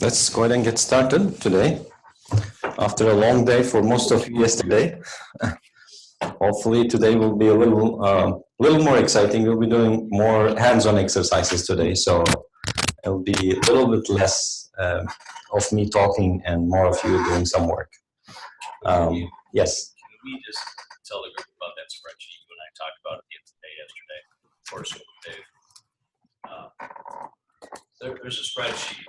Let's go ahead and get started today. After a long day for most of you yesterday, hopefully today will be a little more exciting. We'll be doing more hands-on exercises today, so it'll be a little bit less of me talking and more of you doing some work. Yes? Can we just tell the group about that spreadsheet you and I talked about at the end of the day yesterday? Of course, Dave. There's a spreadsheet.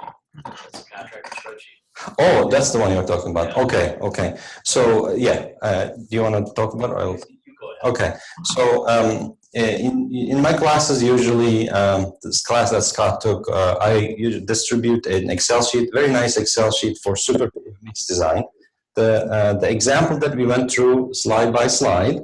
It's a contractor spreadsheet. Oh, that's the one you're talking about. Yeah. Okay. So yeah, do you want to talk about it? Or you go ahead. Okay. So in my classes, usually this class that Scott took, I usually distribute an Excel sheet, very nice Excel sheet for super mix design. The example that we went through slide by slide,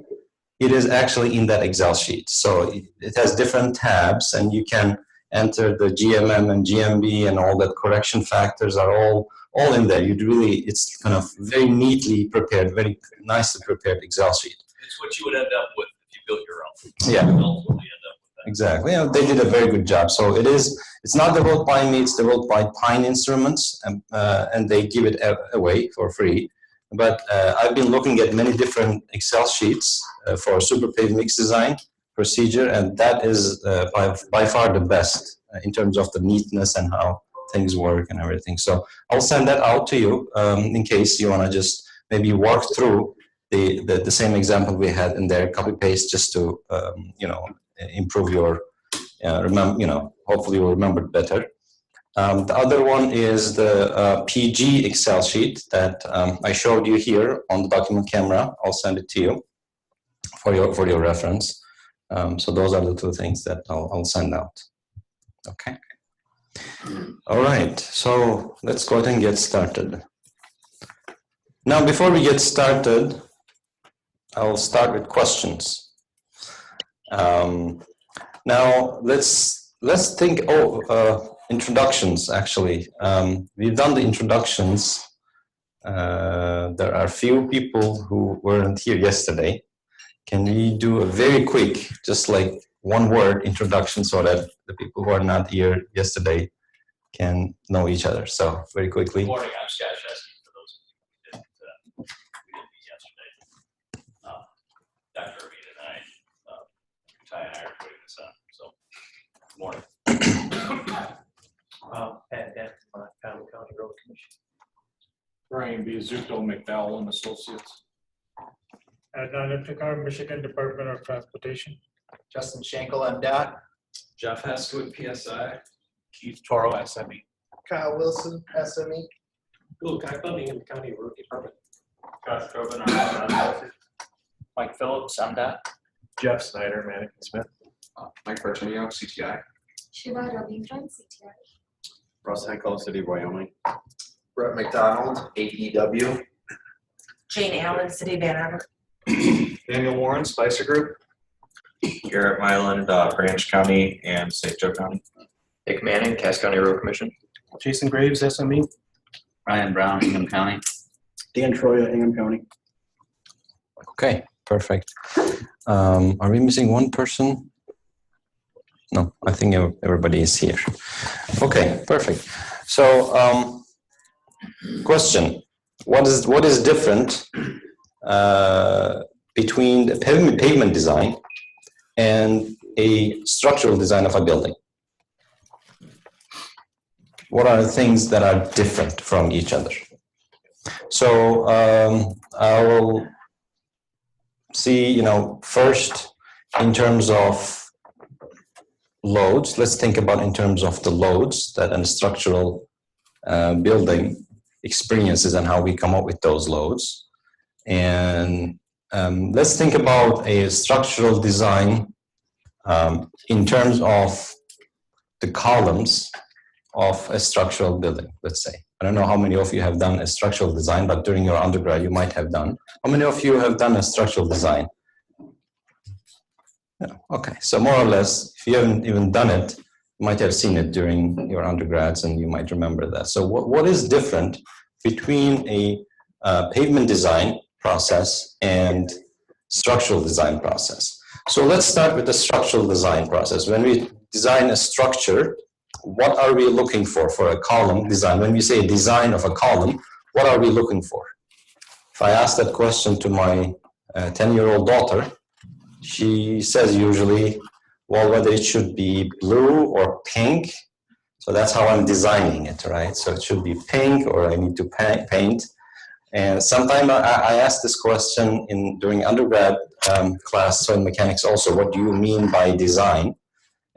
it is actually in that Excel sheet. So it has different tabs, and you can enter the GMM and GMB and all that correction factors are all in there. It's kind of very neatly prepared, very nicely prepared Excel sheet. It's what you would end up with if you built your own. Yeah. You would ultimately end up with that. Exactly. Yeah, they did a very good job. So it's not developed by me, it's developed by Pine Instruments, and they give it away for free. But I've been looking at many different Excel sheets for super pave mix design procedure, and that is by far the best in terms of the neatness and how things work and everything. So I'll send that out to you in case you want to just maybe walk through the same example we had in there, copy paste, just to improve your hopefully you'll remember it better. The other one is the PG Excel sheet that I showed you here on the document camera. I'll send it to you for your reference. So those are the two things that I'll send out. Okay. All right. So let's go ahead and get started. Now, before we get started, I'll start with questions. Now let's think. Introductions. Actually, we've done the introductions. There are few people who weren't here yesterday. Can we do a very quick, just like one word introduction so that the people who are not here yesterday can know each other? So very quickly. Good morning, I'm Scott Shesky, for those of you who didn't meet yesterday. Dr. Arvita and Ty and I are putting this on, so good morning. Pat Dent, County Road Commission. Brian Biazuto, McDowell and Associates. Adnan Iftikhar, Michigan Department of Transportation. Justin Schenkel, MDOT. Jeff Heskwood, PSI. Keith Toro, SME. Kyle Wilson, SME. Bill Buckingham County Road Department. Josh Tobin, our Mike Phillips, MDOT. Jeff Snyder, Mannequin Smith. Mike Bartonio, CTI. Shiva Ravindran, CTI. Russ Henkel, City of Wyoming. Brett McDonald, AEW. Jane Allen, City of Ann Arbor. Daniel Warren, Spicer Group. Garrett Myland, Branch County and St. Joe County. Nick Manning, Cass County Road Commission. Jason Graves, SME. Ryan Brown, Ingham County. Dan Troya, Ingham County. Okay, perfect. Are we missing one person? No, I think everybody is here. Okay, perfect. So, question: What is different between the pavement design and a structural design of a building? What are the things that are different from each other? So I will see, first in terms of loads. Let's think about in terms of the loads that a structural building experiences and how we come up with those loads. And let's think about a structural design in terms of the columns of a structural building, let's say. I don't know how many of you have done a structural design, but during your undergrad you might have done. How many of you have done a structural design? Yeah, okay, so more or less, if you haven't even done it, you might have seen it during your undergrads and you might remember that. So what is different between a pavement design process and structural design process? So let's start with the structural design process. When we design a structure, what are we looking for a column design? When we say design of a column, what are we looking for? If I ask that question to my 10-year-old daughter, she says usually, well, whether it should be blue or pink. So that's how I'm designing it, right? So it should be pink, or I need to paint. And sometimes I ask this question during undergrad class, soil mechanics also, what do you mean by design?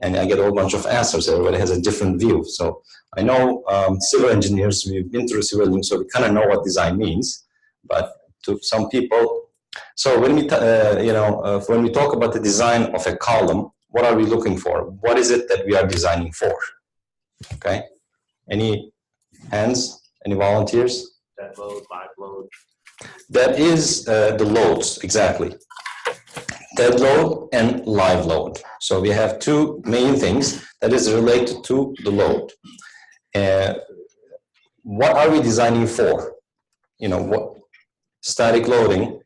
And I get a whole bunch of answers. Everybody has a different view. So I know civil engineers, we've been through civil engineering, so we kind of know what design means. But to some people, so when we, when we talk about the design of a column, what are we looking for? What is it that we are designing for? Okay. Any hands? Any volunteers? Dead load, live load. That is the loads, exactly. Dead load and live load. So we have two main things that is related to the load. What are we designing for? What static loading,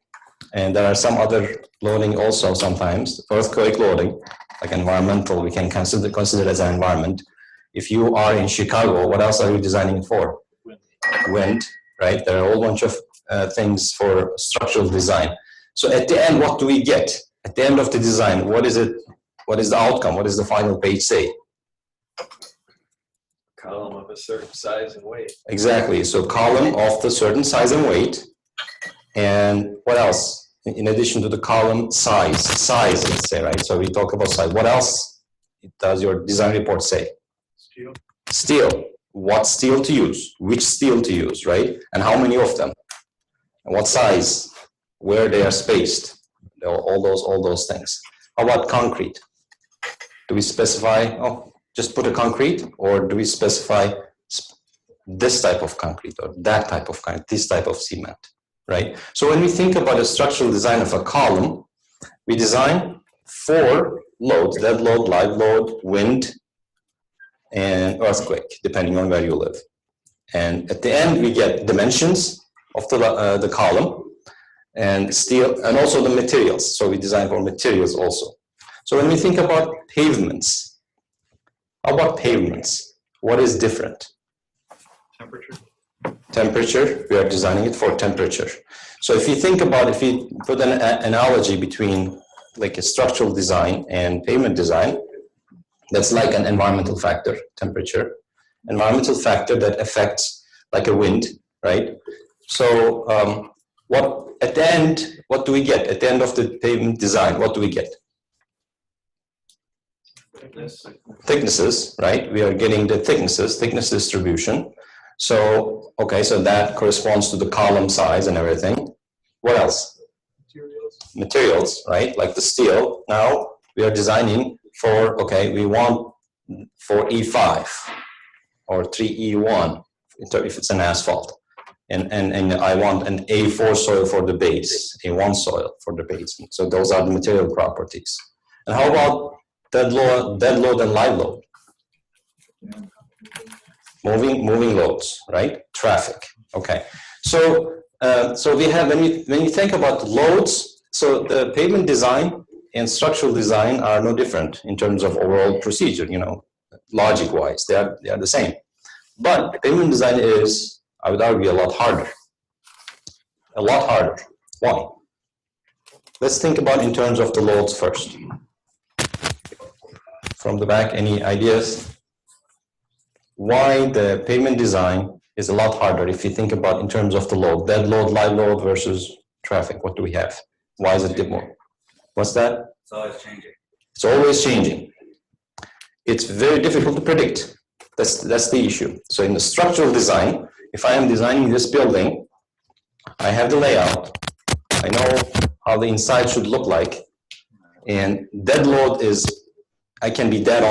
and there are some other loading also sometimes, earthquake loading, like environmental, we can consider as an environment. If you are in Chicago, what else are you designing for? Wind, right? There are a whole bunch of things for structural design. So at the end, what do we get? At the end of the design, what is it? What is the outcome? What does the final page say? Column of a certain size and weight. Exactly. So column of the certain size and weight. And what else? In addition to the column, size, let's say, right? So we talk about size. What else does your design report say? Steel. Steel. What steel to use? Which steel to use, right? And how many of them? And what size? Where they are spaced? All those things. How about concrete? Do we specify, just put a concrete, or do we specify this type of concrete, or that type of concrete, this type of cement, right? So when we think about a structural design of a column, we design 4 loads: dead load, live load, wind, and earthquake, depending on where you live. And at the end, we get dimensions of the column, and steel, and also the materials. So we design for materials also. So when we think about pavements, how about pavements? What is different? Temperature. Temperature, we are designing it for temperature. So if you think about, if you put an analogy between like a structural design and pavement design, that's like an environmental factor, temperature. Environmental factor that affects like a wind, right? So at the end, what do we get? At the end of the pavement design, what do we get? Thicknesses, right? We are getting the thickness distribution. So, okay, so that corresponds to the column size and everything. What else? Materials, right? Like the steel. Now we are designing for, okay, we want for E5 or 3E1 if it's an asphalt. And I want an A4 soil for the base, A1 soil for the base. So those are the material properties. And how about dead load and live load? Moving loads, right? Traffic. Okay. So we have, when you think about loads, so the pavement design and structural design are no different in terms of overall procedure, logic-wise, they are the same. But pavement design is, I would argue, a lot harder. A lot harder. Why? Let's think about in terms of the loads first. From the back, any ideas? Why the pavement design is a lot harder if you think about in terms of the load, dead load, live load versus traffic? What do we have? Why is it more? What's that? It's always changing. It's always changing. It's very difficult to predict. That's the issue. So in the structural design, if I am designing this building, I have the layout. I know how the inside should look like. And dead load is, I can be dead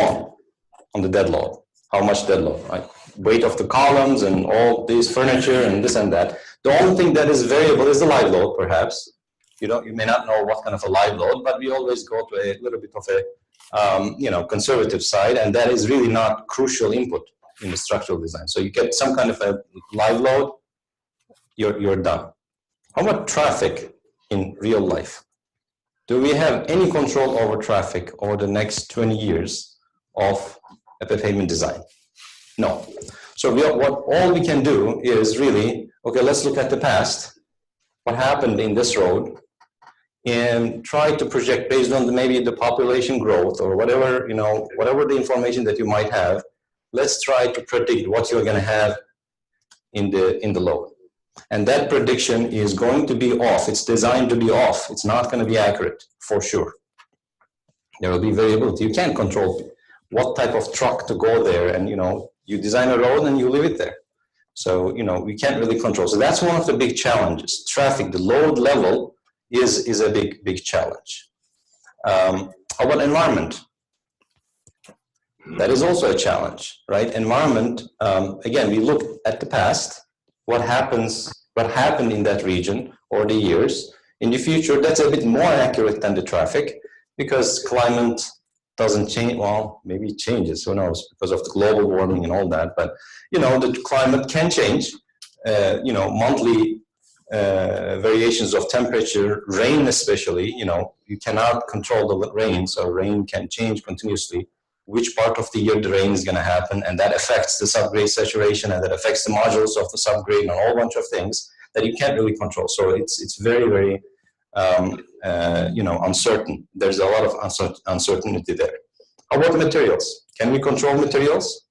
on the dead load. How much dead load, right? Weight of the columns and all this furniture and this and that. The only thing that is variable is the live load, perhaps. You may not know what kind of a live load, but we always go to a little bit of a conservative side, and that is really not crucial input in the structural design. So you get some kind of a live load, you're done. How about traffic in real life? Do we have any control over traffic over the next 20 years of a pavement design? No. So all we can do is really, okay, let's look at the past, what happened in this road, and try to project based on maybe the population growth or whatever, whatever the information that you might have, let's try to predict what you're going to have in the load. And that prediction is going to be off. It's designed to be off. It's not going to be accurate, for sure. There will be variability. You can't control what type of truck to go there, and you design a road and you leave it there. So we can't really control. So that's one of the big challenges. Traffic, the load level is a big challenge. How about environment? That is also a challenge, right? Environment, again, we look at the past, what happened in that region over the years. In the future, that's a bit more accurate than the traffic, because climate doesn't change. Well, maybe it changes, who knows, because of the global warming and all that. But the climate can change. Monthly variations of temperature, rain especially. You cannot control the rain, so rain can change continuously. Which part of the year the rain is going to happen, and that affects the subgrade saturation, and that affects the modules of the subgrade, and a whole bunch of things that you can't really control. So it's very, very uncertain. There's a lot of uncertainty there. How about materials? Can we control materials?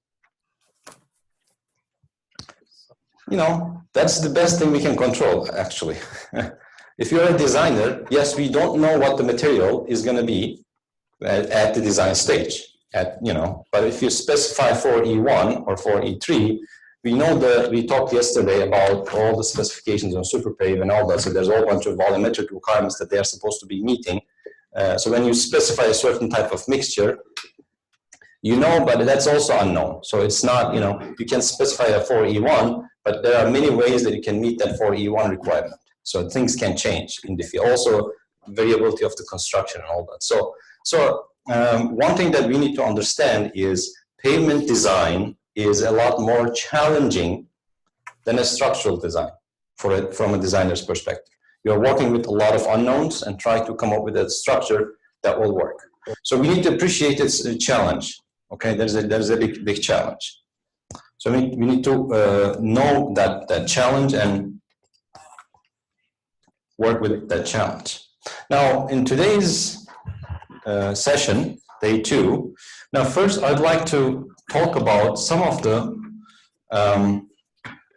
That's the best thing we can control, actually. If you're a designer, yes, we don't know what the material is going to be at the design stage. But if you specify 4E1 or 4E3, we talked yesterday about all the specifications on SuperPave and all that. So there's a whole bunch of volumetric requirements that they are supposed to be meeting. So when you specify a certain type of mixture, but that's also unknown. So it's not, you can specify a 4E1, but there are many ways that you can meet that 4E1 requirement. So things can change in the field. Also, variability of the construction and all that. So one thing that we need to understand is pavement design is a lot more challenging than a structural design from a designer's perspective. You're working with a lot of unknowns and try to come up with a structure that will work. So we need to appreciate its challenge. Okay, there's a big challenge. So we need to know that challenge and work with that challenge. Now, in today's session, day 2. Now, first, I'd like to talk about some of the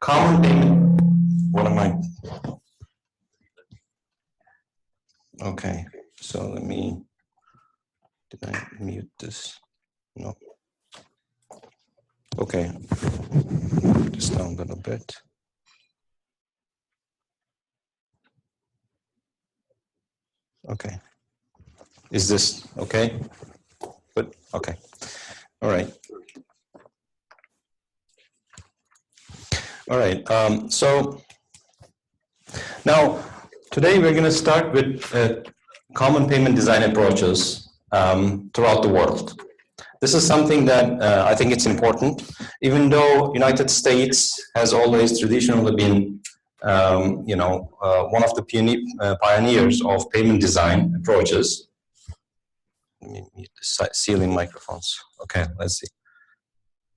common payment. What am I? Okay, so did I mute this? No. Okay, just down a little bit. Okay. Is this okay? Good. Okay. All right. All right. So now today we're going to start with common payment design approaches throughout the world. This is something that I think it's important, even though United States has always traditionally been one of the pioneers of payment design approaches. Let me mute the ceiling microphones. Okay, let's see.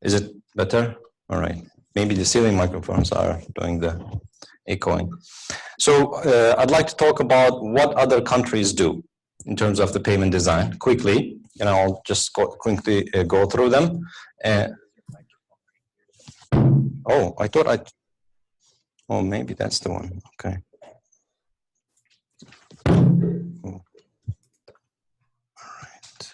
Is it better? All right. Maybe the ceiling microphones are doing the echoing. So I'd like to talk about what other countries do in terms of the payment design quickly, and I'll just quickly go through them. Oh, I thought oh, maybe that's the one. Okay. Oh. All right.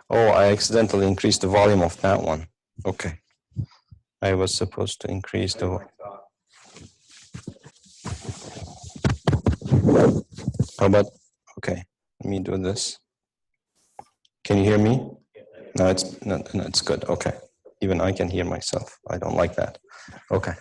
Oh, I accidentally increased the volume of that one. Okay. I was supposed to increase the... How about... Okay, let me do this. Can you hear me? No, it's good. Okay. Even I can hear myself. I don't like that. Okay.